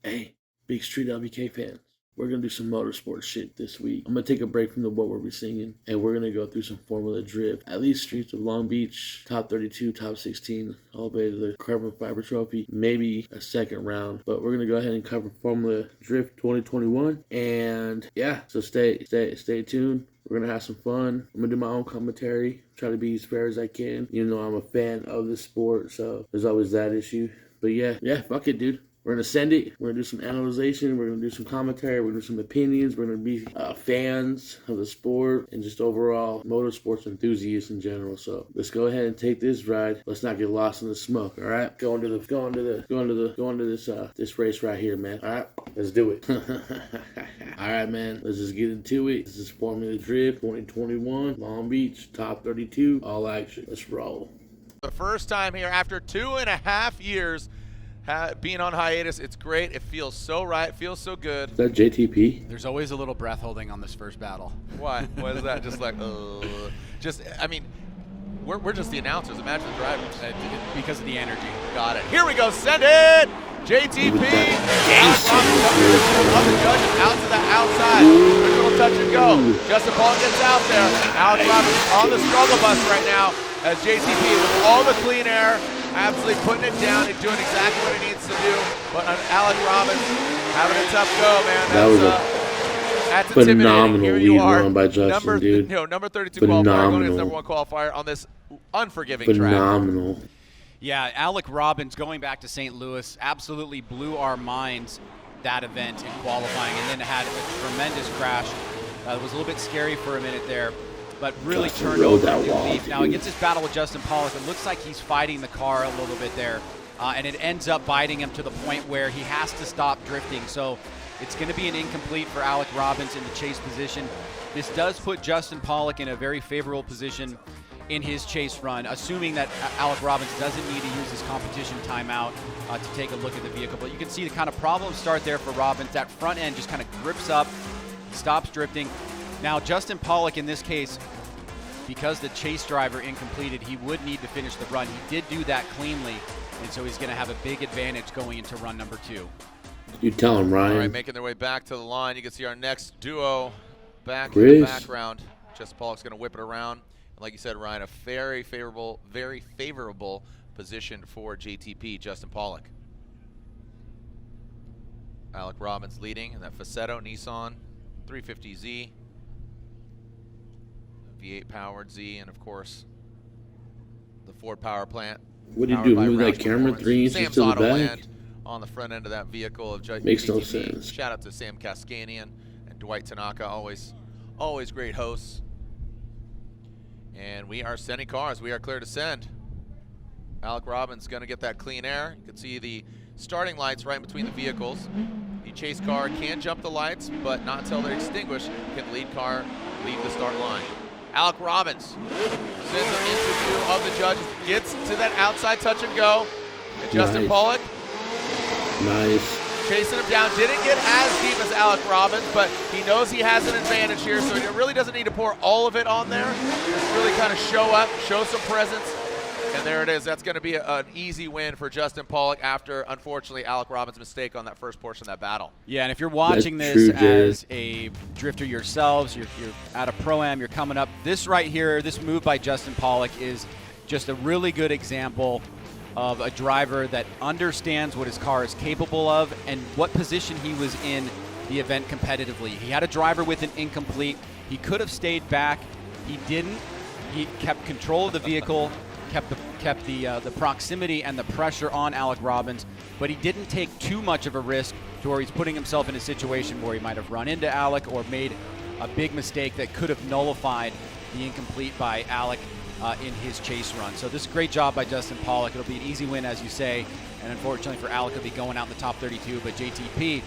Hey, big street L.V.K fans. We're going to do some motorsports shit this week. I'm going to take a break from what we're singing, and we're going to go through some Formula Drift. At least streets of Long Beach, top 32, top 16, all the way to the Carbon Fiber Trophy, maybe a second round. But we're going to go ahead and cover Formula Drift 2021. And yeah, so stay tuned. We're going to have some fun. I'm going to do my own commentary, try to be as fair as I can. You know, I'm a fan of the sport, so there's always that issue. But yeah, fuck it, dude. We're going to send it. We're going to do some analyzation. We're going to do some commentary. We're going to do some opinions. We're going to be fans of the sport and just overall motorsports enthusiasts in general. So let's go ahead and take this ride. Let's not get lost in the smoke. All right, go into this race right here, man. All right, let's do it. All right, man. Let's just get into it. This is Formula Drift 2021, Long Beach, top 32, all action. Let's roll. The first time here after 2.5 years. Being on hiatus, it's great. It feels so right. It feels so good. Is that JTP? There's always a little breath holding on this first battle. Why? What is that? Just like, I mean, we're just the announcers. Imagine the drivers. Because of the energy. Got it. Here we go. Send it. JTP. Of the judges out to the outside. There's a little touch and go. Justin Paul gets out there. Alex Robbins on the struggle bus right now as JTP with all the clean air. Absolutely putting it down and doing exactly what he needs to do. But Alec Robbins having a tough go, man. That's phenomenal Here lead you are, run by Justin, dude. Number 32 qualifier, going against #1 qualifier on this unforgiving track. Yeah, Alec Robbins going back to St. Louis absolutely blew our minds that event in qualifying, and then had a tremendous crash. It was a little bit scary for a minute there, but really turned over a new leaf. Now against this battle with Justin Pollock, it looks like he's fighting the car a little bit there, and it ends up biting him to the point where he has to stop drifting. So it's going to be an incomplete for Alec Robbins in the chase position. This does put Justin Pollock in a very favorable position in his chase run, assuming that Alec Robbins doesn't need to use his competition timeout to take a look at the vehicle. But you can see the kind of problems start there for Robbins. That front end just kind of grips up, stops drifting. Now, Justin Pollock in this case, because the chase driver incompleted, he would need to finish the run. He did do that cleanly, and so he's going to have a big advantage going into run number 2. You tell him, Ryan. All right, making their way back to the line. You can see our next duo back in the background. Justin Pollock's going to whip it around. And like you said, Ryan, a very favorable position for JTP, Justin Pollock. Alec Robbins leading in that Facetto Nissan 350Z. V8 powered Z, and of course the Ford power plant. What do you do? Move that camera 3 inches Sam's to the Autoland back? On the front end of that vehicle of JTP. Makes no sense. Shout out to Sam Kaskanian and Dwight Tanaka, always great hosts. And we are sending cars. We are clear to send. Alec Robbins going to get that clean air. You can see the starting lights right in between the vehicles. The chase car can jump the lights, but not until they're extinguished can lead car leave the start line. Alec Robbins sends an interview of the judge, gets to that outside touch and go. And Justin Pollock, chasing him down. Didn't get as deep as Alec Robbins, but he knows he has an advantage here, so he really doesn't need to pour all of it on there. Just really kind of show up, show some presence. And there it is. That's going to be an easy win for Justin Pollock after, unfortunately, Alec Robbins' mistake on that first portion of that battle. Yeah, and if you're watching this as a drifter yourselves, you're at a Pro-Am, you're coming up, this right here, this move by Justin Pollock is just a really good example of a driver that understands what his car is capable of and what position he was in the event competitively. He had a driver with an incomplete. He could have stayed back. He didn't. He kept control of the vehicle, kept the proximity and the pressure on Alec Robbins, but he didn't take too much of a risk to where he's putting himself in a situation where he might have run into Alec or made a big mistake that could have nullified the incomplete by Alec in his chase run. So this is a great job by Justin Pollock. It'll be an easy win, as you say, and unfortunately for Alec, he'll be going out in the top 32, but JTP,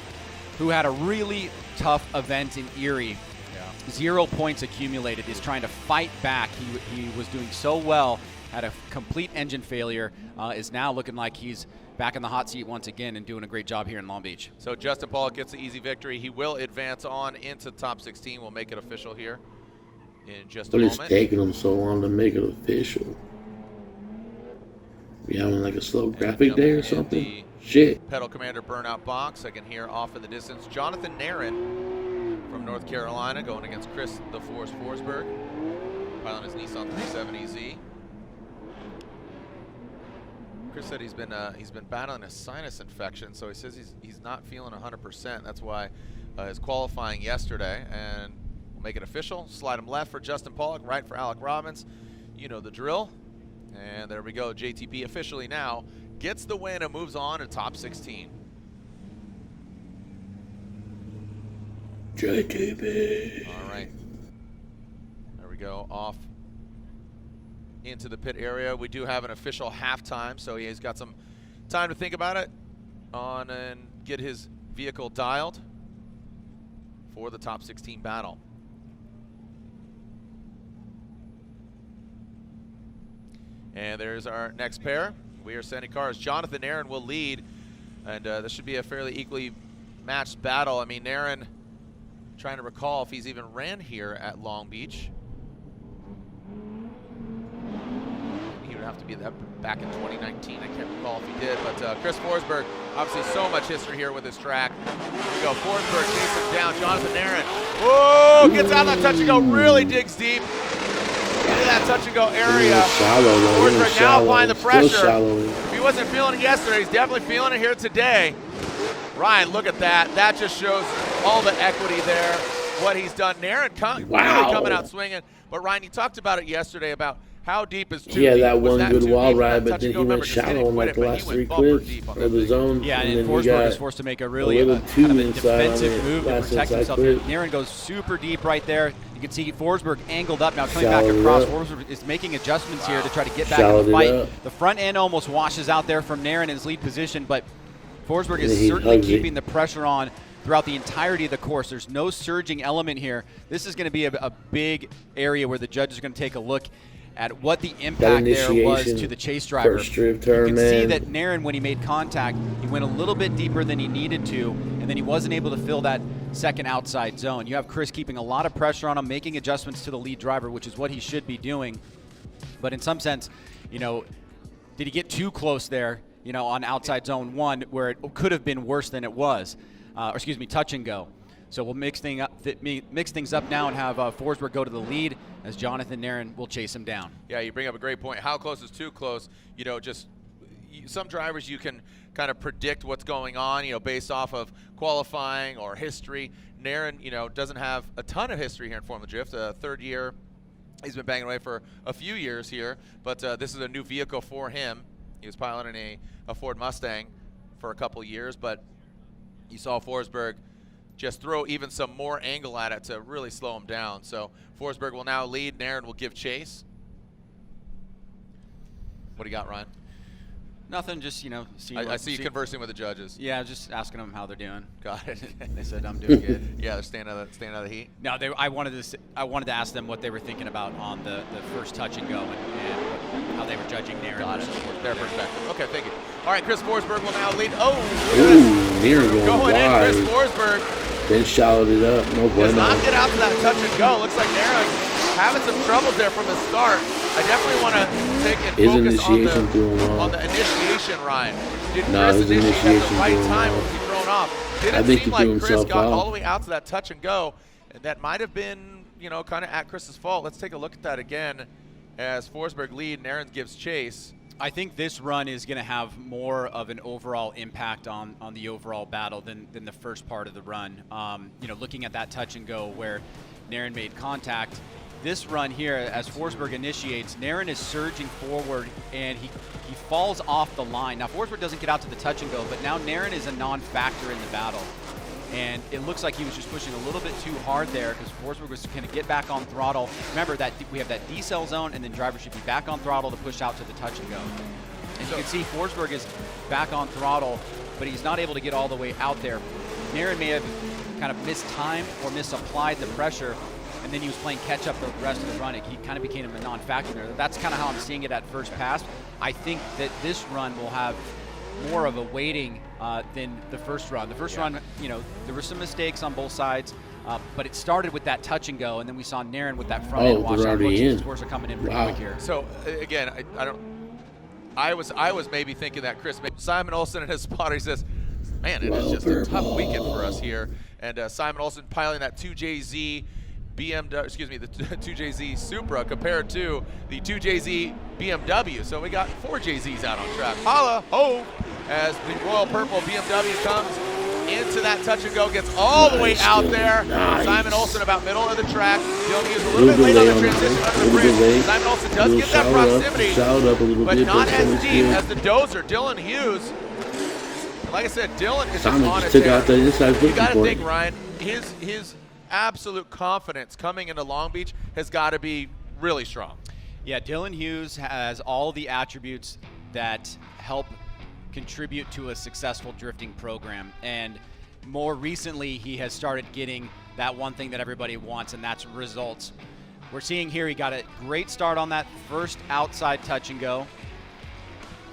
who had a really tough event in Erie, 0 points accumulated, is trying to fight back. He was doing so well, had a complete engine failure, is now looking like he's back in the hot seat once again and doing a great job here in Long Beach. So Justin Pollock gets the easy victory. He will advance on into the top 16. We'll make it official here in just a moment. But it's taking them so long to make it official. We having like a slow graphic day or something? Shit. Pedal Commander burnout box. I can hear off in the distance Jonathan Nairn from North Carolina going against Chris the Force Forsberg, piloting his Nissan 370Z. Chris said he's been battling a sinus infection, so he says he's not feeling 100%. That's why his qualifying yesterday, and we'll make it official. Slide him left for Justin Pollock, right for Alec Robbins. You know the drill. And there we go. JTP officially now gets the win and moves on to top 16. JTP. All right. There we go. Off into the pit area. We do have an official halftime, so he's got some time to think about it and get his vehicle dialed for the top 16 battle. And there's our next pair. We are sending cars. Jonathan Nairn will lead, and this should be a fairly equally matched battle. I mean, Nairn, trying to recall if he's even ran here at Long Beach. He would have to be that back in 2019. I can't recall if he did, but Chris Forsberg, obviously so much history here with this track. Here we go. Forsberg chases him down. Jonathan Nairn. Whoa! Gets out of that touch and go. Really digs deep into that touch and go area. Forsberg now applying the pressure. If he wasn't feeling it yesterday, he's definitely feeling it here today. Ryan, look at that. That just shows all the equity there, what he's done. Nairn really coming out swinging. But Ryan, you talked about it yesterday about how deep is too deep. Yeah, that one good wall ride, but then he went shallow on like the last 3 clips of the zone. Yeah, and Forsberg is forced to make a really kind of a defensive move to protect himself. Nairn goes super deep right there. You can see Forsberg angled up now, coming back across. Forsberg is making adjustments here to try to get back in the fight. The front end almost washes out there from Nairn in his lead position, but Forsberg is certainly keeping the pressure on throughout the entirety of the course. There's no surging element here. This is going to be a big area where the judges are going to take a look at what the impact there was to the chase driver. You can see that Nairn, when he made contact, he went a little bit deeper than he needed to, and then he wasn't able to fill that second outside zone. You have Chris keeping a lot of pressure on him, making adjustments to the lead driver, which is what he should be doing. But in some sense, you know, did he get too close there, you know, on outside zone 1 where it could have been worse than it was? Or excuse me, touch and go. So we'll mix things up now and have Forsberg go to the lead as Jonathan Nairn will chase him down. Yeah, you bring up a great point. How close is too close? You know, some drivers you can kind of predict what's going on, you know, based off of qualifying or history. Nairn, you know, doesn't have a ton of history here in Formula Drift. Third year, he's been banging away for a few years here, but this is a new vehicle for him. He was piloting a Ford Mustang for a couple years, but you saw Forsberg just throw even some more angle at it to really slow him down. So Forsberg will now lead. Nairn will give chase. What do you got, Ryan? Nothing, just, you know. I see you conversing with the judges. Yeah, just asking them how they're doing. Got it. They said I'm doing good. Yeah, they're staying out of the heat. No, I wanted to ask them what they were thinking about on the first touch and go and how they were judging Nairn. Got it. Their perspective. Okay, thank you. All right, Chris Forsberg will now lead. Oh, Nairn going in. Chris Forsberg then shallowed it up. No bueno. Does not get out to that touch and go. Looks like Nairn having some troubles there from the start. I definitely want to take and focus on the initiation, Ryan. Did Chris initiate at the right time when he thrown off? Didn't seem like Chris got all the way out to that touch and go. And that might have been, you know, kind of at Chris's fault. Let's take a look at that again as Forsberg lead, Nairn gives chase. I think this run is going to have more of an overall impact on the overall battle than the first part of the run. You know, looking at that touch and go where Nairn made contact, this run here, as Forsberg initiates, Nairn is surging forward and he falls off the line. Now, Forsberg doesn't get out to the touch and go, but now Nairn is a non-factor in the battle. And it looks like he was just pushing a little bit too hard there because Forsberg was going to get back on throttle. Remember that we have that decel zone, and then driver should be back on throttle to push out to the touch and go. And you can see Forsberg is back on throttle, but he's not able to get all the way out there. Nairn may have kind of missed time or misapplied the pressure, and then he was playing catch up the rest of the run. He kind of became a non-factor there. That's kind of how I'm seeing it at first pass. I think that this run will have more of a weighting than the first run. The first run, you know, there were some mistakes on both sides, but it started with that touch and go, and then we saw Nairn with that front end washout. The scores are coming in pretty quick here. So again, I don't. I was maybe thinking that, Chris. Simon Olsen and his spotter, he says, man, it is just a tough weekend for us here. And Simon Olsen piloting that 2JZ BMW, excuse me, the 2JZ Supra compared to the 2JZ BMW. So we got 4 JZs out on track. Holla ho! As the royal purple BMW comes into that touch and go, gets all the way out there. Simon Olsen about middle of the track. Dylan Hughes a little bit late on the transition under the bridge. Simon Olsen does get that proximity, but not as deep as the dozer. Dylan Hughes, like I said, Dylan is just on a tear. You got to think, Ryan, his absolute confidence coming into Long Beach has got to be really strong. Yeah, Dylan Hughes has all the attributes that help contribute to a successful drifting program, and more recently he has started getting that one thing that everybody wants, and that's results. We're seeing here he got a great start on that first outside touch and go.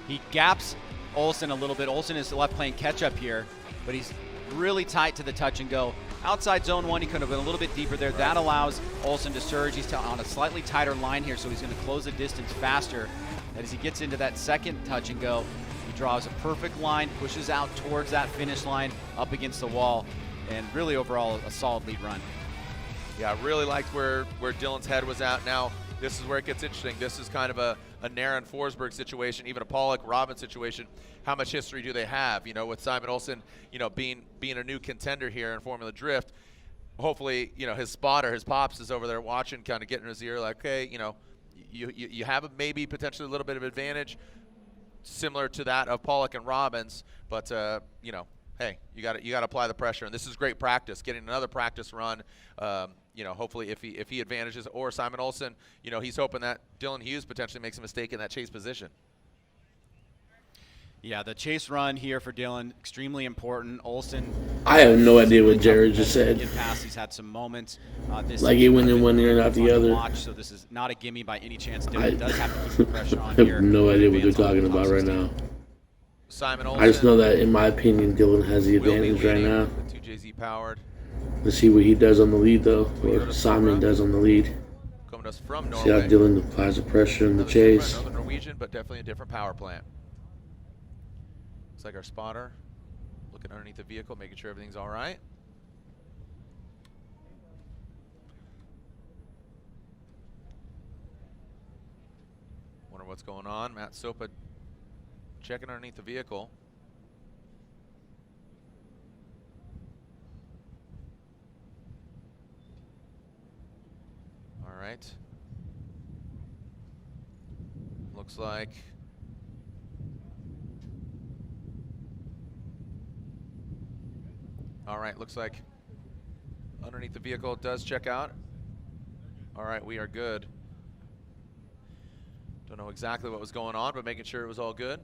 He gaps Olsen a little bit. Olsen is left playing catch up here, but he's really tight to the touch and go. Outside zone 1, he could have been a little bit deeper there. That allows Olsen to surge. He's on a slightly tighter line here, so he's going to close the distance faster. And as he gets into that second touch and go, he draws a perfect line, pushes out towards that finish line, up against the wall, and really overall a solid lead run. Yeah, I really liked where Dylan's head was at. Now, this is where it gets interesting. This is kind of a Nairn Forsberg situation, even a Pollock Robbins situation. How much history do they have? You know, with Simon Olsen, you know, being a new contender here in Formula Drift. Hopefully, you know, his spotter, his pops, is over there watching, kind of getting in his ear, like, okay, you know, you have maybe potentially a little bit of advantage, similar to that of Pollock and Robbins, but you know, hey, you got to apply the pressure, and this is great practice. Getting another practice run. You know, hopefully if he advantages, or Simon Olsen, you know, he's hoping that Dylan Hughes potentially makes a mistake in that chase position. Yeah, the chase run here for Dylan, extremely important. Olsen, I have no idea what Jared just said. He's had some moments. Like he went in one ear and out the other. So this is not a gimme by any chance. Dylan does have to keep the pressure on I here. have no idea what they're talking about right now. Simon Olsen, I just know that, in my opinion, Dylan has the advantage right now. The 2JZ powered. Let's see what he does on the lead, though, or Simon does on the lead. Coming to us from Norway. See how Dylan applies the pressure in the chase. Another Norwegian, but definitely a different power plant. Looks like our spotter looking underneath the vehicle, making sure everything's all right. Wonder what's going on. Matt Sopa checking underneath the vehicle. All right. Looks like looks like underneath the vehicle it does check out. All right, we are good. Don't know exactly what was going on, but making sure it was all good.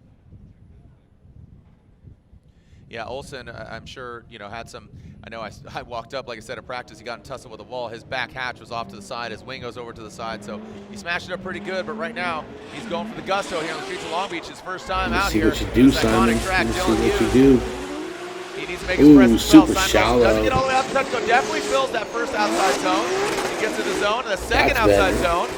Yeah, Olsen, I'm sure, you know, had some, I know I walked up, like I said, at practice, he got in tussle with a wall. His back hatch was off to the side. His wing goes over to the side, so he smashed it up pretty good, but right now, he's going for the gusto here on the streets of Long Beach. His first time out here. Let's see what you do, Simon. Let's see what you do. He needs to make his presence super felt. shallow. Doesn't get all the way out the touch, so definitely fills that first outside zone. He gets to the zone, and the second outside zone.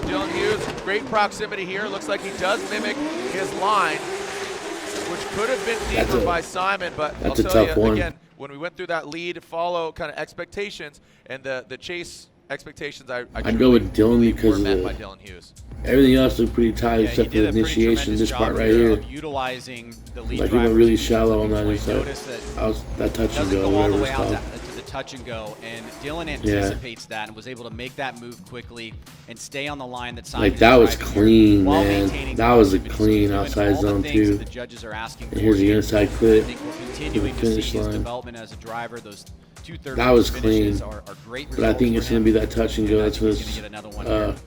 Dylan Hughes, great proximity here. Looks like he does mimic his line, which could have been deeper by Simon, but I'll tell you again, when we went through that lead follow kind of expectations and the chase expectations, I'd go with Dylan because of by Dylan Hughes. Everything else looked pretty tight except for the initiation. This part right here, utilizing the lead like he went really shallow on that inside. That touch and go, all the whatever way it's out called. to the touch and go, and Dylan anticipates that and was able to make that move quickly and stay on the line that Simon. Like that was clean, man. That was a clean outside zone too. The judges are asking and here's the inside clip. I think we're continuing to see his development as a driver. Those that was clean, are great, but I think it's going to be that touch and go that's what's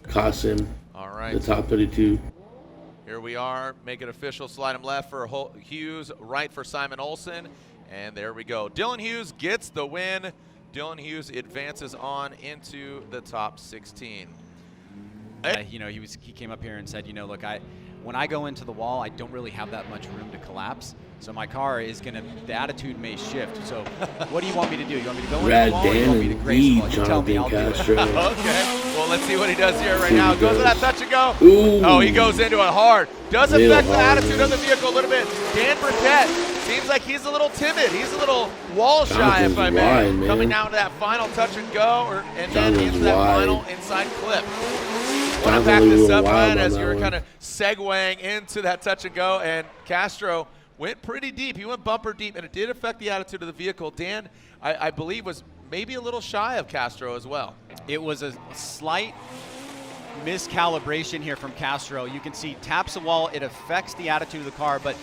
cost him the top 32. Here we are, make it official. Slide him left for Hughes, right for Simon Olsen, and there we go. Dylan Hughes gets the win. Dylan Hughes advances on into the top 16. You know, he came up here and said, you know, look, when I go into the wall, I don't really have that much room to collapse. So my car is going to, the attitude may shift. So what do you want me to do? You want me to go into the wall or you want me to grace the wall? You tell me, I'll do it. Okay, well, let's see what he does here right now. Goes to that touch and go. Ooh. Oh, he goes into it hard. Does Real affect the hard, attitude man. of the vehicle a little bit. Dan Burkett seems like he's a little timid. He's a little wall shy, if I may. Wide, man. Coming down to that final touch and go, and then into that final inside clip. Want to back this up, Ryan, as you're kind of segueing into that touch and go, and Castro went pretty deep. He went bumper deep, and it did affect the attitude of the vehicle. Dan, I believe, was maybe a little shy of Castro as well. It was a slight miscalibration here from Castro. You can see taps the wall. It affects the attitude of the car, but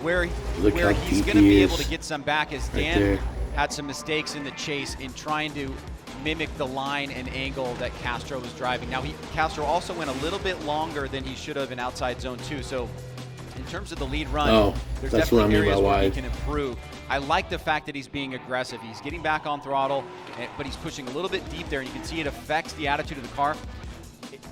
where he's going to be able to get some back is Dan had some mistakes in the chase in trying to mimic the line and angle that Castro was driving. Now, Castro also went a little bit longer than he should have in outside zone 2, so in terms of the lead run, there's definitely areas where he can improve. I like the fact that he's being aggressive. He's getting back on throttle, but he's pushing a little bit deep there, and you can see it affects the attitude of the car.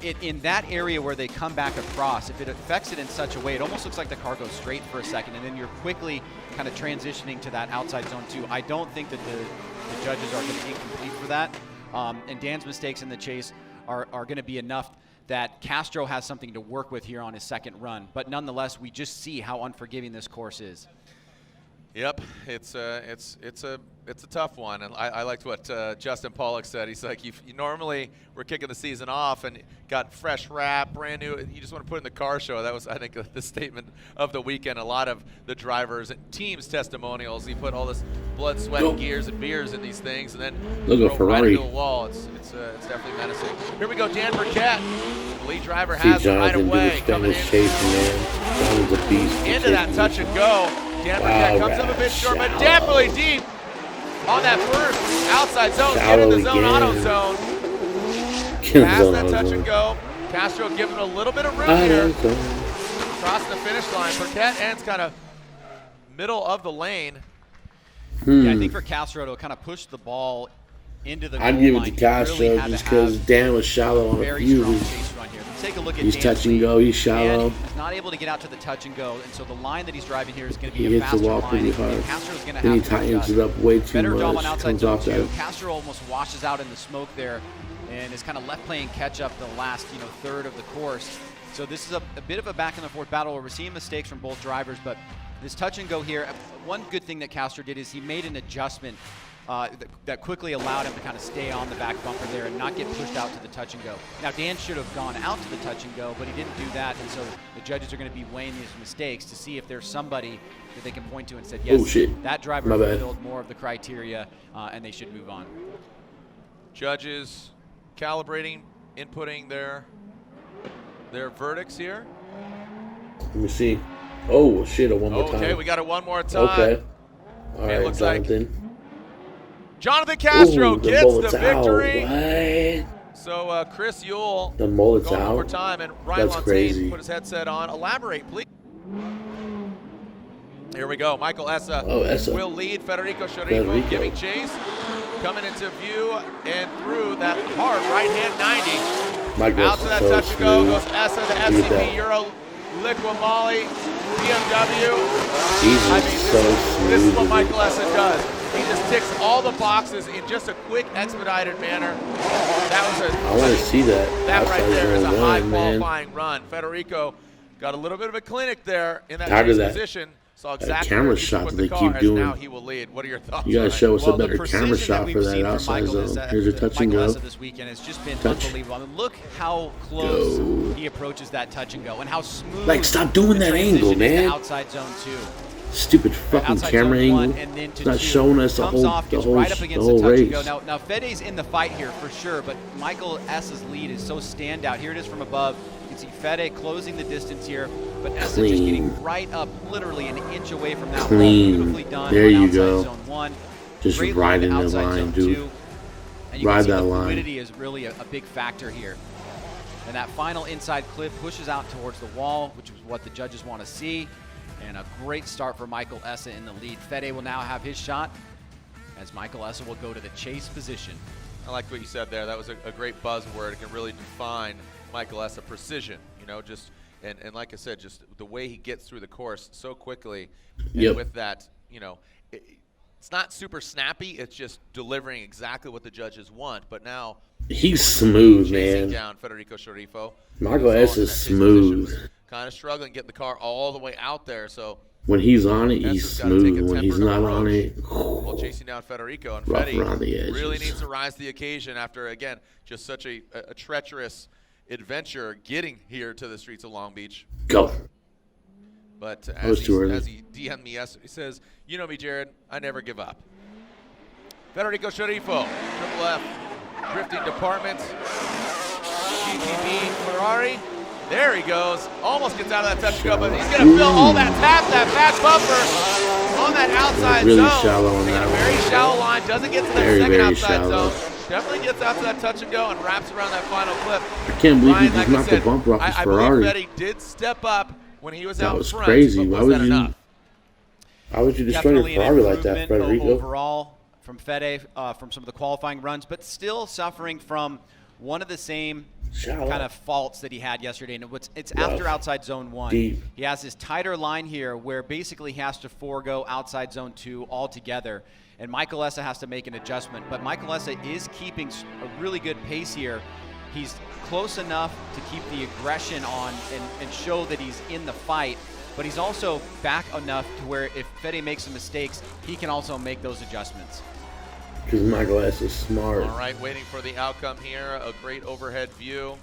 In that area where they come back across, if it affects it in such a way, it almost looks like the car goes straight for a second, and then you're quickly kind of transitioning to that outside zone 2. I don't think that the judges are going to be incomplete for that, and Dan's mistakes in the chase are going to be enough that Castro has something to work with here on his second run. But nonetheless, we just see how unforgiving this course is. Yep, it's a tough one, and I liked what Justin Pollock said. He's like, you normally we're kicking the season off and got fresh wrap, brand new. You just want to put it in the car show. That was, I think, the statement of the weekend. A lot of the drivers and teams' testimonials. He put all this blood, sweat, and gears and beers in these things, and then look right into a wall. It's definitely menacing. Here we go, Dan Burkett. The lead driver has the right of way coming in into that touch and go. Dan Burkett comes up a bit short, but definitely deep on that first outside zone, into the zone, auto zone. Past that touch and go. Castro giving a little bit of room here. Crossing the finish line. Burkett ends kind of middle of the lane. Yeah, I think for Castro to kind of push the ball into the goal I'd give it line, to Castro really just because Dan was shallow on a few. Take a look at He's touch and go. He's shallow. He's not able to get out to the touch and go, and so the line that he's driving here is going to be He a hits the faster wall line. pretty hard. Castro's going to Then he have to tightens it up way too better job much. on outside Comes zone off 2. that. Castro almost washes out in the smoke there, and is kind of left playing catch up the last third of the course. So this is a bit of a back and forth battle where we're seeing mistakes from both drivers, but this touch and go here. One good thing that Castro did is he made an adjustment that quickly allowed him to kind of stay on the back bumper there and not get pushed out to the touch and go. Now, Dan should have gone out to the touch and go, but he didn't do that, and so the judges are going to be weighing these mistakes to see if there's somebody that they can point to and said, yes, that driver fulfilled more of the criteria, and they should move on. Judges calibrating, inputting their verdicts here. Let me see. Oh, shit, one more time. Okay, we got it one more time. Okay. All right, looks Jonathan. Jonathan Castro gets the victory. What? So Chris Yule the mullet's going out. one more time, and Ryan That's crazy. put his headset on. Elaborate, please. Here we go. Michael Essa will lead Federico Chorico, giving chase. Coming into view and through that hard right-hand 90. Michael's out to that so touch and go smooth. goes Essa, the FCP Euro Liquimali BMW. This is what Michael Essa does. He just ticks all the boxes in just a quick, expedited manner. I want to see that. That right there is a high qualifying run. Federico got a little bit of a clinic there in that chase position. Saw exactly camera where shot put that the they car, keep doing. now he will lead. What are your thoughts? You gotta show us a better camera precision shot that for we've that seen from outside Michael zone. Here's a touch and go. This weekend has just been unbelievable. I mean, look how close he approaches that touch and go, and how smooth. Like, stop doing that angle, man. Outside zone 2. Stupid fucking camera angle. It's not showing us the whole race. Now Fede's in the fight here for sure, but Michael S's lead is so standout. Here it is from above. You can see Fede closing the distance here, but Essa just getting right up, literally an inch away from that wall. Beautifully done. There you outside go. Zone 1. Just riding the line, dude. And you Ride can see that the line. fluidity is really a big factor here. And that final inside clip pushes out towards the wall, which is what the judges want to see. And a great start for Michael Essa in the lead. Fede will now have his shot as Michael Essa will go to the chase position. I like what you said there. That was a great buzzword. It can really define Michael Essa precision. Just And like I said, just the way he gets through the course so quickly, and Yep. with that, you know, it's not super snappy. It's just delivering exactly what the judges want. But now He's smooth, chasing man. down Federico Sharifo. Michael S is smooth. Kind of struggling getting the car all the way out there. So When he's on it, S he's has gotta take a smooth. When he's tempered not on approach it, while chasing down Federico, and rough Fetty around the edges. really needs to rise to the occasion after, again, just such a treacherous adventure getting here to the streets of Long Beach. Go. But was too early. as he DM'd me yesterday, he says, "You know me, Jared. I never give up." Federico Sharifo, Triple F, drifting department, GTB Ferrari. There he goes. Almost gets out of that touch and go, but he's going to feel all that tap, that back bumper on that outside Really zone. shallow on Taking that a very one. shallow line. Doesn't get to the Very, second very outside shallow. zone. Definitely gets out to that touch and go and wraps around that final clip. I can't believe he Ryan, just like I knocked the said, bumper off his I Ferrari. believe Fetty did step up when he was That out was front. crazy. But Why was would that you- enough? How would you destroy Definitely your an Ferrari like that, improvement Federico? overall from Fede, from some of the qualifying runs, but still suffering from one of the same Shallow. kind of faults that he had yesterday. And it's Rough. after outside zone 1. Deep. He has this tighter line here where basically he has to forego outside zone 2 altogether. And Michael Essa has to make an adjustment. But Michael Essa is keeping a really good pace here. He's close enough to keep the aggression on and show that he's in the fight. But he's also back enough to where if Fede makes some mistakes, he can also make those adjustments. Because Michael S is smart. All right, waiting for the outcome here. A great overhead view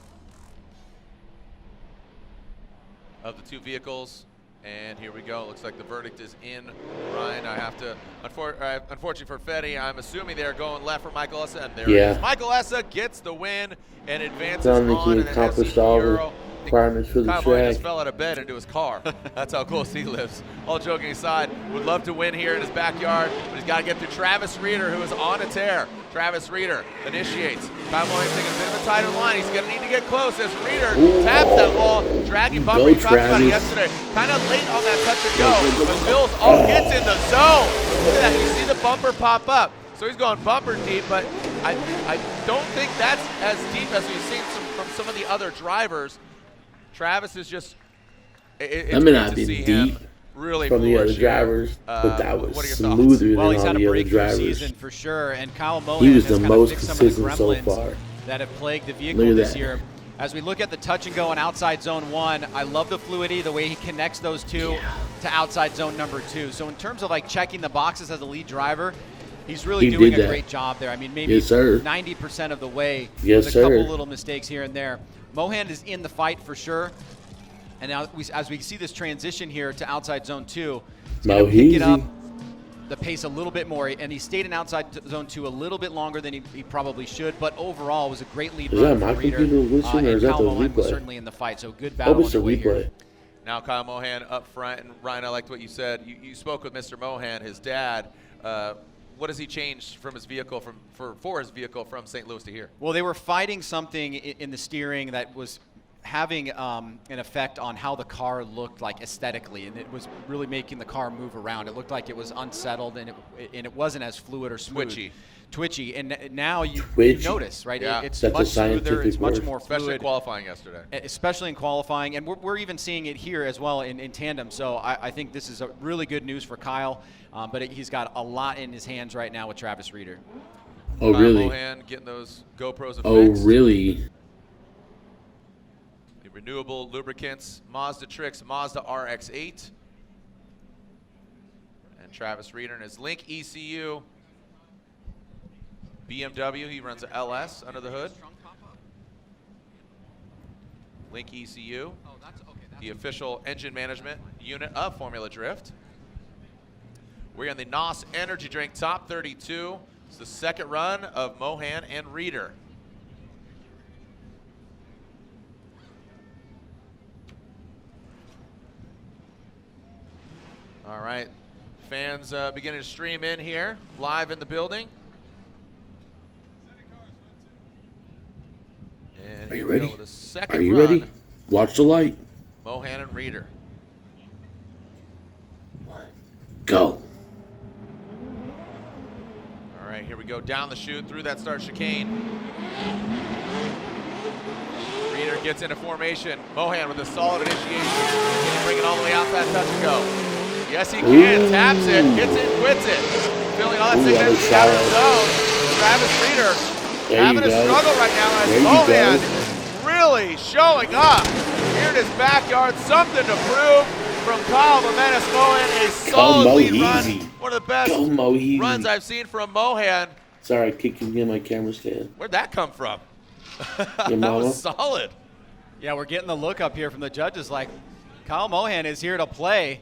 of the two vehicles. And here we go. Looks like the verdict is in. Ryan, I have to, unfortunately for Fetty, I'm assuming they're going left for Michael Essa. And there it is. Michael Essa gets the win and advances Telling me on he in an accomplished FC all the Euro. requirements for the Kyle Moore track. just fell out of bed into his car. That's how close he lives. All joking aside, would love to win here in his backyard, but he's got to get through Travis Reeder, who is on a tear. Travis Reeder initiates. Kyle Moore taking a bit of a tighter line. He's going to need to get close as Reeder taps that ball, dragging bumper. We talked about it yesterday. Kind of late on that touch and go, but Bills gets in the zone. Look at that. You see the bumper pop up. So he's going bumper deep, but I don't think that's as deep as we've seen from some of the other drivers. Travis is just, it's I mean, great I've to been see deep him really from the other flourish here. drivers, but that What was are your thoughts? smoother Well, than he's all had a the other breakthrough drivers. season for sure, and Kyle Mohan He was has the kind of most fixed some of the consistent so gremlins far. that have plagued the Look vehicle at this that. year. As we look at the touch and go in outside zone 1, I love the fluidity, the way he connects those two to outside zone number 2. So in terms of like checking the boxes as a lead driver, he's really He doing did a that. great job there. I mean, maybe Yes, sir. 90% of the way. Yes, with a couple sir. little mistakes here and there. Mohan is in the fight for sure. And now as we see this transition here to outside zone 2, he's going to pick it up the pace a little bit more, and he stayed in outside zone 2 a little bit longer than he probably should, but overall it was a great lead Is run that for my Reeder, computer listening, or and is that Kyle the Mohan was replay? certainly in the fight, so good Hope battle it's a underway here. replay. Now Kyle Mohan up front, and Ryan, I liked what you said. You spoke with Mr. Mohan, his dad. What has he changed from his vehicle for his vehicle from St. Louis to here? Well, they were fighting something in the steering that was having an effect on how the car looked like aesthetically, and it was really making the car move around. It looked like it was unsettled, and it wasn't as fluid or smooth. Twitchy, and now you notice, right? Yeah. It's That's a much smoother, scientific it's much word. more fluid. Especially in qualifying yesterday. Especially in qualifying, and we're even seeing it here as well in tandem. So I think this is a really good news for Kyle, but he's got a lot in his hands right now with Travis Reeder. Oh, Kyle really? Mohan getting those GoPros affixed. Oh, really? The renewable lubricants, Mazda Tricks, Mazda RX-8. And Travis Reeder and his Link ECU. BMW, he runs a LS under the hood. Link ECU, the official engine management unit of Formula Drift. We're in the NOS Energy Drink Top 32. It's the second run of Mohan and Reeder. All right, fans beginning to stream in here, live in the building. And Are you here we go ready? with the second Are you run, ready? Watch the light. Mohan and Reeder. Go. All right, here we go down the chute through that start chicane. Reeder gets into formation. Mohan with a solid initiation. Can he bring it all the way outside, touch and go? Yes, he can. Taps it, gets it, quits it. Feeling all that sickness out of the zone. Travis Reeder having a struggle right now as Mohan really showing up here in his backyard. Something to prove from Kyle Jimenez. Mohan, a solid lead run. One of the best runs I've seen from Mohan. Sorry, I kicked you in my camera stand. Where'd that come from? Your That mama? was solid. Yeah, we're getting the look up here from the judges like Kyle Mohan is here to play.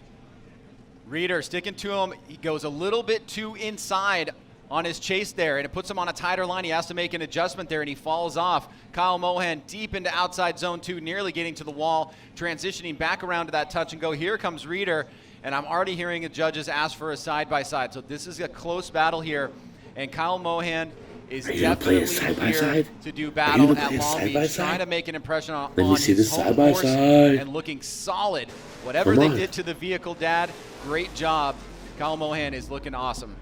Reeder sticking to him. He goes a little bit too inside on his chase there, and it puts him on a tighter line. He has to make an adjustment there, and he falls off. Kyle Mohan deep into outside zone 2, nearly getting to the wall, transitioning back around to that touch and go. Here comes Reeder, and I'm already hearing the judges ask for a side-by-side. So this is a close battle here, and Kyle Mohan is definitely here to do battle at Long Beach, trying to make an impression on his home course and looking solid. Whatever they did to the vehicle, Dad, great job. Kyle Mohan is looking awesome.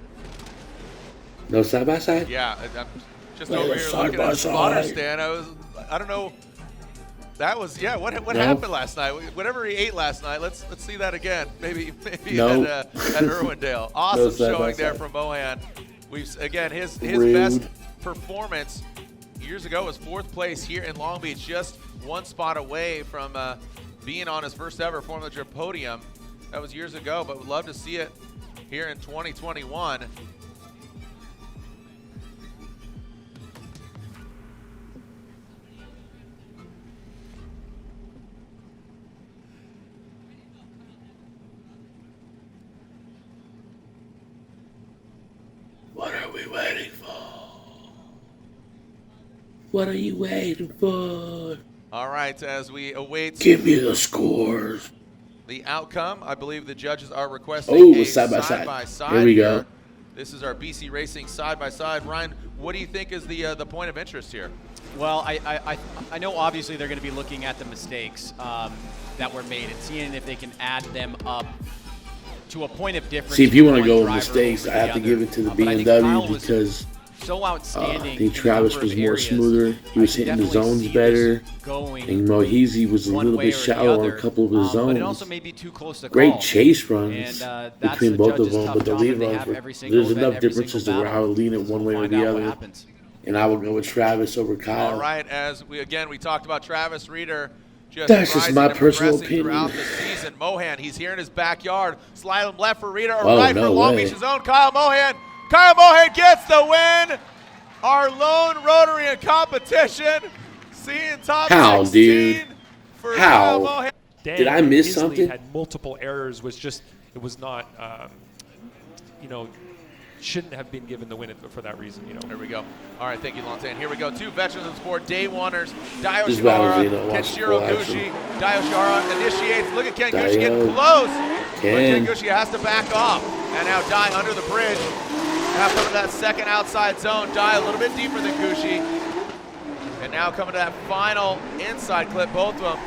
No side-by-side? Yeah, I'm just over here looking at the spotter stand. I don't know. That was, yeah, what happened last night? Whatever he ate last night, let's see that again. Maybe at Irwindale. Awesome showing there from Mohan. Again, his best performance years ago was 4th place here in Long Beach, just one spot away from being on his first ever Formula Drift podium. That was years ago, but would love to see it here in 2021. What are we waiting for? What are you waiting for? All right, as we await Give me the scores. the outcome, I believe the judges are requesting a side-by-side. Here we go. This is our BC Racing side-by-side. Ryan, what do you think is the point of interest here? Well, I know obviously they're going to be looking at the mistakes that were made and seeing if they can add them up to a point of difference. See, if you want to go with mistakes, I have to give it to the BMW because so outstanding. I think Travis was more smoother. He was hitting the zones better. And Moheezy was a little bit shallow on a couple of his zones. But it also may be too close to Great call. chase runs between both of them, but the lead runs were, there's enough differences to where I would lean it one way or the other. And I would go with Travis over Kyle. All right, as we talked about Travis Reeder. That's just my personal opinion. Throughout the season, Mohan, he's here in his backyard. Slide him left for Reeder, or right for Long Beach's own Kyle Mohan. Kyle Mohan gets the win. Our lone rotary in competition. Seeing top 16 dude? for Kyle Mohan. Did I miss something? Had multiple errors. It was not, shouldn't have been given the win for that reason. There we go. All right, thank you, Lantan. Here we go. 2 veterans of the sport, day oneers. Dio Shihara, Kenshiro Gucci. Dio Shihara initiates. Look at Ken Gucci getting close. But Ken Gucci has to back off. And now Dio under the bridge. Now coming to that second outside zone. Dio a little bit deeper than Gucci. And now coming to that final inside clip. Both of them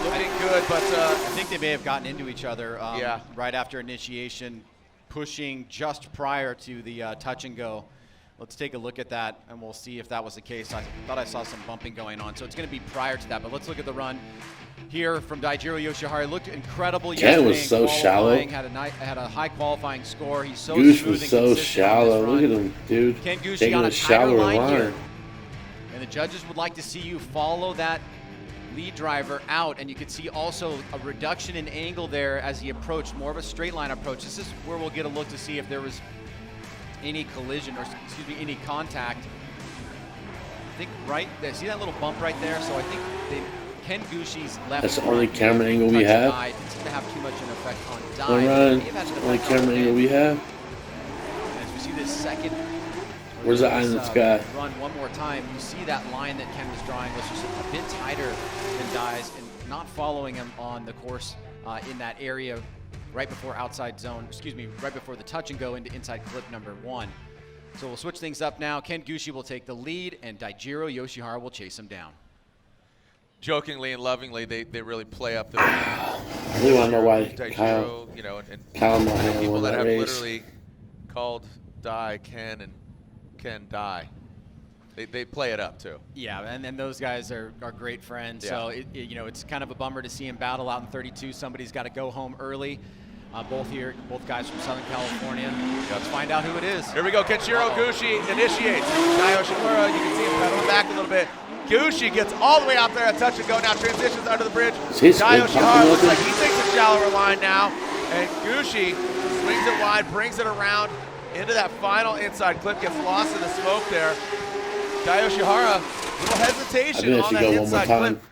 looking good, but I think they may have gotten into each other yeah. right after initiation, pushing just prior to the touch and go. Let's take a look at that, and we'll see if that was the case. I thought I saw some bumping going on, so it's going to be prior to that. But let's look at the run here from Daijiro Yoshihara. Looked incredible yesterday. Ken was so shallow. Had a high qualifying score. He's so Goose smooth was and so consistent shallow. on this Look run. at him, dude. Ken Gucci Taking on a a tighter shallower line here. line. And the judges would like to see you follow that lead driver out, and you could see also a reduction in angle there as he approached, more of a straight line approach. This is where we'll get a look to see if there was any collision, or excuse me, any contact. I think see that little bump right there? So I think Ken Gucci's left. That's the only camera angle we have. Didn't seem to have too much an effect on All right, Dye. only camera angle we have. As we see this second. Where's the eye in the sky? Run one more time. You see that line that Ken was drawing was just a bit tighter than Dye's, and not following him on the course in that area right before right before the touch and go into inside clip number 1. So we'll switch things up now. Ken Gucci will take the lead, and Daijiro Yoshihara will chase him down. Jokingly and lovingly, they really play up the. I really want to know why Daijiro, Kyle Mohan people won that that have race. literally called Dye Ken and Ken Dye. They play it up too. Yeah, and then those guys are great friends. Yeah. So it's kind of a bummer to see him battle out in 32. Somebody's got to go home early. Both guys from Southern California. Let's find out who it is. Here we go. Kenshiro Gushi initiates. Dio Shimura, you can see him pedaling back a little bit. Gushi gets all the way out there at touch and go. Now transitions under the bridge. Dio Shihara looks like he takes a shallower line now. And Gushi swings it wide, brings it around into that final inside clip, gets lost in the smoke there. Dio Shihara, little hesitation on that inside clip.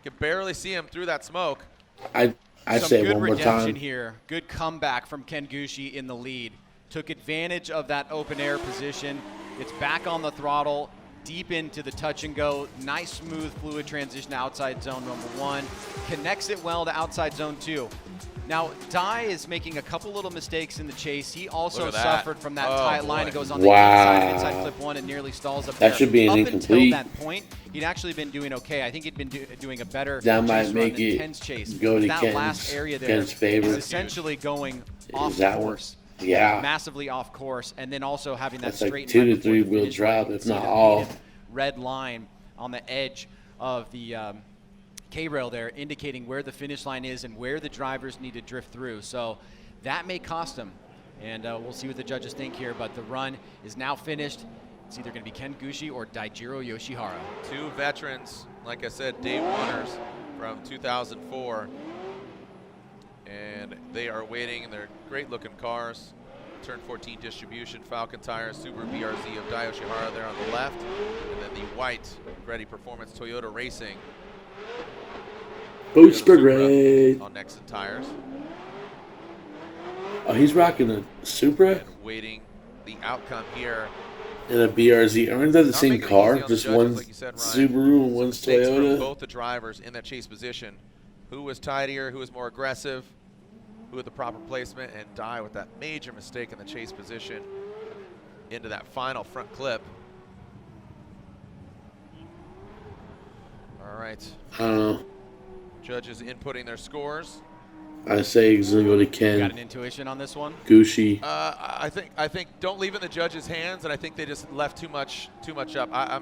Can barely see him through that smoke. I say one more time. Good redemption here. Good comeback from Ken Gushi in the lead. Took advantage of that open air position. Gets back on the throttle, deep into the touch and go. Nice, smooth, fluid transition to outside zone number 1. Connects it well to outside zone 2. Now, Dai is making a couple little mistakes in the chase. He also suffered from that tight line. It goes on the inside clip 1 and nearly stalls up there. That should be an incomplete. Up until that point, he'd actually been doing okay. I think he'd been doing a better that chase might make run it than Ken's chase. go to that last area there Ken's favor. is essentially going off course. Yeah. Massively off course, and then also having that That's like straight 2 to 3 wheel drop, if not all. Red line on the edge of the K-rail there, indicating where the finish line is and where the drivers need to drift through. So that may cost them, and we'll see what the judges think here. But the run is now finished. It's either going to be Ken Gushi or Daijiro Yoshihara. 2 veterans, like I said, day oneers from 2004. And they are waiting in their great-looking cars. Turn 14 distribution, Falcon tires, Subaru BRZ of Dio Shihara there on the left. And then the white Andretti Performance Toyota Racing. Booster grade. On Nexon tires. Oh, he's rocking a Supra? And waiting the outcome here. And a BRZ. Aren't that the same car? Just one like you said, Subaru and one's Toyota? Both the drivers in that chase position. Who was tidier? Who was more aggressive? Who had the proper placement? And Dai with that major mistake in the chase position into that final front clip. All right. I don't know. Judges inputting their scores. I say he's gonna go to Ken. Got an intuition on this one? Gushi. I think don't leave it in the judges' hands, and I think they just left too much up. I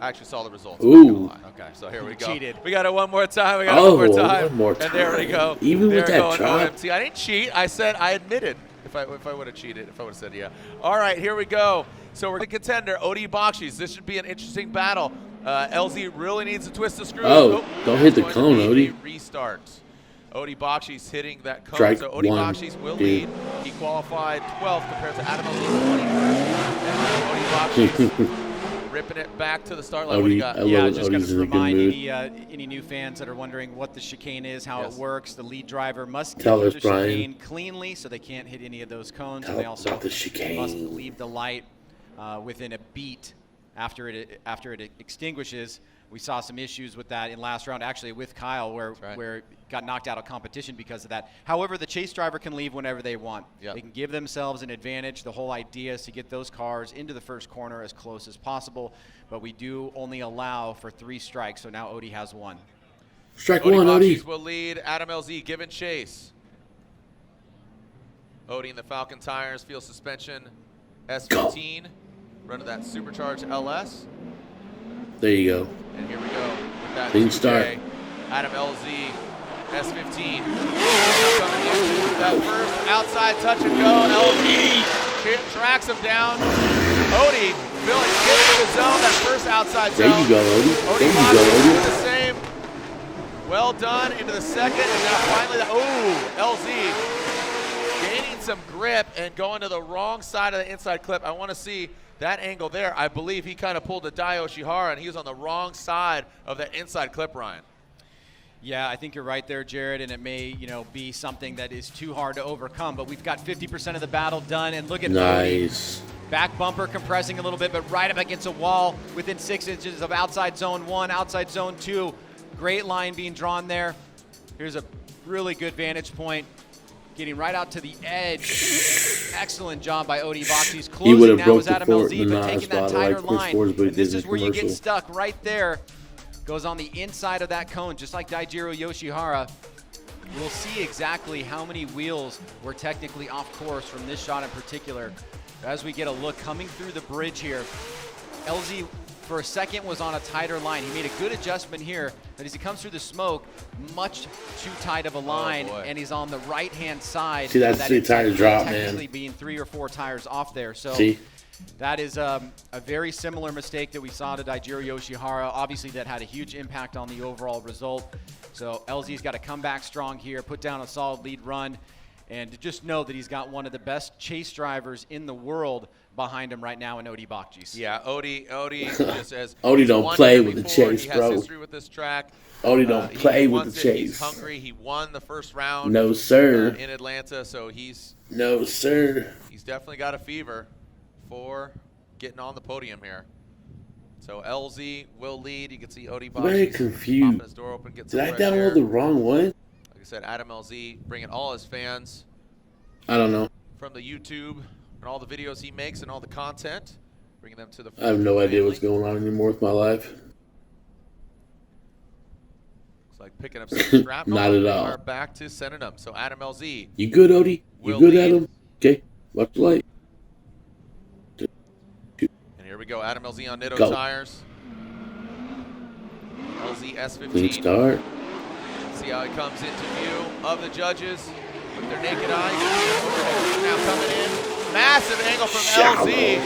actually saw the results. Ooh. Okay. So here we go. Cheated. We got it one more time. We got it one more time. And there we go. Even with that drop. OMT. I didn't cheat. I said I admitted. If I would have cheated, if I would have said yeah. All right, here we go. So we're the contender, Odi Bakshis. This should be an interesting battle. LZ really needs to twist the screws. Oh, don't hit the cone, Odi. Restart. Odi Bakshis hitting that cone. Strike so Odi one, Bakshis will dude. lead. He qualified 12th compared to Adam Odi 21st. And Odi Bakshis ripping it back to the start line. What do you got? Yeah, just going to remind any new fans that are wondering what the chicane is, how it works. The lead driver must get through the chicane cleanly, so they can't hit any of those cones. And they also must leave the light within a beat after it extinguishes. We saw some issues with that in last round, actually with Kyle, where it got knocked out of competition because of that. However, the chase driver can leave whenever they want. They can give themselves an advantage. The whole idea is to get those cars into the first corner as close as possible, but we do only allow for 3 strikes, so now Odi has 1. Strike 1, Odi. will lead. Adam LZ giving chase. Odi in the Falcon tires, field suspension, S15. Running that supercharged LS. There you go. And here we go with that clean start. Adam LZ, S15. That first outside touch and go. LZ tracks him down. Odi feeling get into the zone. That first outside zone. There you go, Odi. Odi There you go, Odi. the same. Well done into the second, and now finally LZ gaining some grip and going to the wrong side of the inside clip. I want to see that angle there. I believe he kind of pulled a Dio Shihara, and he was on the wrong side of that inside clip, Ryan. Yeah, I think you're right there, Jared, and it may, be something that is too hard to overcome, but we've got 50% of the battle done, and look at nice. Odi. Back bumper compressing a little bit, but right up against a wall within 6 inches of outside zone 1, outside zone 2. Great line being drawn there. Here's a really good vantage point. Getting right out to the edge. Excellent job by Odi Bakshis. Closing now is Adam LZ, but taking that tighter line. And this is where you get stuck right there. Goes on the inside of that cone, just like Daijiro Yoshihara. We'll see exactly how many wheels were technically off course from this shot in particular. As we get a look coming through the bridge here, LZ for a second was on a tighter line. He made a good adjustment here, but as he comes through the smoke, much too tight of a line, and he's on the right-hand side. See, that's the tire drop, technically man. being 3 or 4 tires off there. So See? that is a very similar mistake that we saw to Daijiro Yoshihara. Obviously, that had a huge impact on the overall result. So LZ's got to come back strong here, put down a solid lead run, and to just know that he's got one of the best chase drivers in the world behind him right now in Odie Bakchis. Yeah, Odie just as Odie don't play with the chase, he bro. has history with this track. Odie don't play with the He's chase. hungry. He won the first round. No, sir. In Atlanta, so he's No, sir. definitely got a fever for getting on the podium here. So LZ will lead. You can see Odie Bakchis Very confused. popping his door open, get Did some I fresh air. download the wrong one? Like I said, Adam LZ bringing all his fans I don't know. from the YouTube and all the videos he makes and all the content, bringing them to the I have no idea family. what's going on anymore with my life. It's like picking up some shrapnel. Not at We all. are back to sending them. So Adam LZ. You good, Odie? You Will good, lead. Adam? Okay. Watch the light. And here we go. Adam LZ on Nitto Go. tires. LZ S15. Clean start. See how it comes into view of the judges with their naked eyes. Now coming in. Massive angle from Shallow. LZ.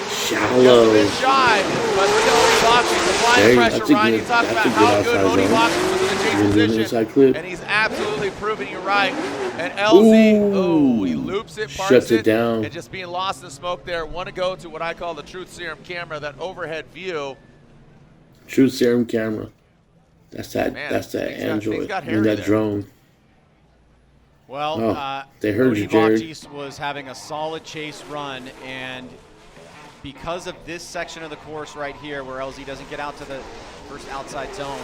Just a Shallow. bit shy, but look at Odie Bakchis applying There you- pressure. that's a Ryan, you good- talked that's about a how good good outside Odie zone. Bakchis was in the chase You're doing an inside clip. position, and he's absolutely proving you right. And LZ, Ooh. he loops it, parks Shuts it down. and just being lost in the smoke there. Want to go to what I call the truth serum camera, that overhead view. True serum camera. That's that. Man, that's that things got Android. hairy And that there. drone. Well, Oh, they heard Odie you, Jared. Bakchis was having a solid chase run, and because of this section of the course right here where LZ doesn't get out to the first outside zone,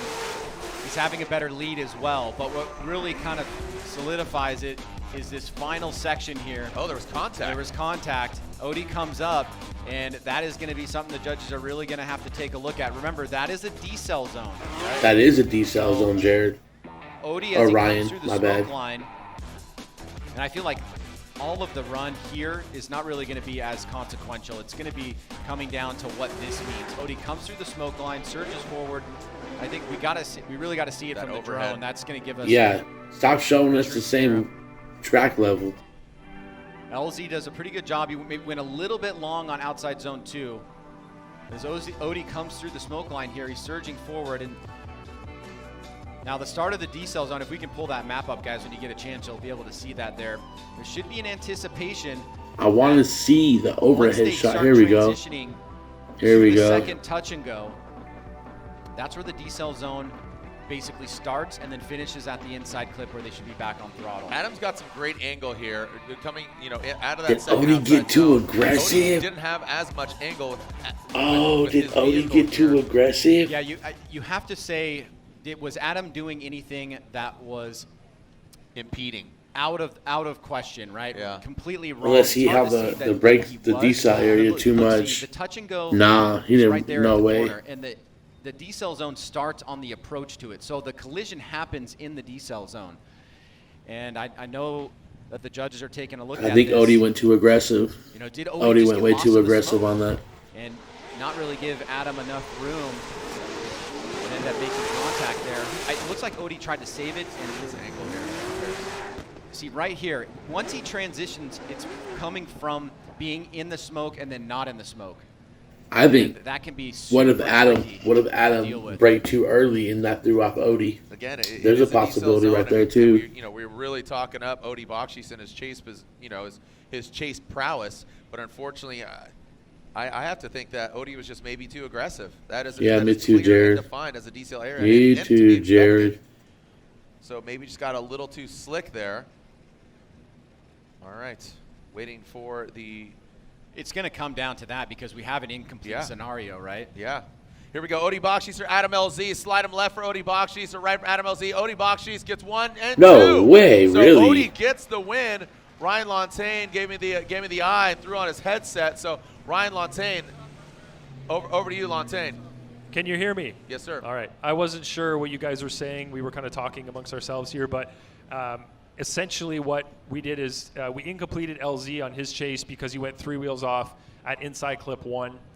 he's having a better lead as well. But what really kind of solidifies it is this final section here. Oh, there was contact. There was contact. Odie comes up, and that is going to be something the judges are really going to have to take a look at. Remember, that is a decel zone. Right? That is a decel zone, Jared. Odie Or as he Ryan, comes through the my smoke bad. line, and I feel like all of the run here is not really going to be as consequential. It's going to be coming down to what this means. Odie comes through the smoke line, surges forward. I think we really got to see it That from the overhead. drone. That's going to give us. Yeah. Stop showing us the same track level. LZ does a pretty good job. He went a little bit long on outside zone 2. As Odie comes through the smoke line here, he's surging forward. And now the start of the decel zone, if we can pull that map up, guys, when you get a chance, you'll be able to see that there. There should be an anticipation. I want to see the Once overhead they shot. start Here we go. transitioning Here to we the go. second touch and go, that's where the decel zone basically starts and then finishes at the inside clip where they should be back on throttle. Adam's got some great angle here, coming, out of that Did second Odie outside get too zone. aggressive? Odie didn't have as much angle. Oh, with did his Odie vehicle get too here. aggressive? Yeah, you have to say, was Adam doing anything that was Impeding. out of question, right? Yeah. Completely wrong. Unless he It's hard held to see the that brake, he the was. decel area too Look, much. see, the touch and go. Nah, he is didn't. right there No at the way. corner, and the decel zone starts on the approach to it. So the collision happens in the decel zone. And I know that the judges are taking a look at I think this. Odie went too aggressive. Did Odie just went get way lost too in the aggressive smoke on that. and not really give Adam enough room and end up making contact there. It looks like Odie tried to save it, and his angle here. See, right here, once he transitions, it's coming from being in the smoke and then not in the smoke. I think. That can be What if super Adam? tricky What if to deal Adam with. braked too early and that threw off Odie? Again, There's a is decel possibility zone, right there, and too. we're really talking up Odie Bakchis and his chase, his chase prowess. But unfortunately, I have to think that Odie was just maybe too aggressive. That is Yeah, that me is too, clear and Jared. defined as a decel area. Me and to be too, expected. Jared. So maybe just got a little too slick there. All right, waiting for the. It's going to come down to that because we have an incomplete scenario, right? Yeah. Here we go. Odie Bakchis or Adam LZ. Slide him left for Odie Bakchis or right for Adam LZ. Odie Bakchis gets 1 and 2. No way, so really? Odie gets the win. Ryan Lontaine gave me the eye and threw on his headset. So Ryan Lontaine, over to you, Lontaine. Can you hear me? Yes, sir. All right. I wasn't sure what you guys were saying. We were kind of talking amongst ourselves here, but essentially what we did is we incompleted LZ on his chase because he went 3 wheels off at inside clip 1.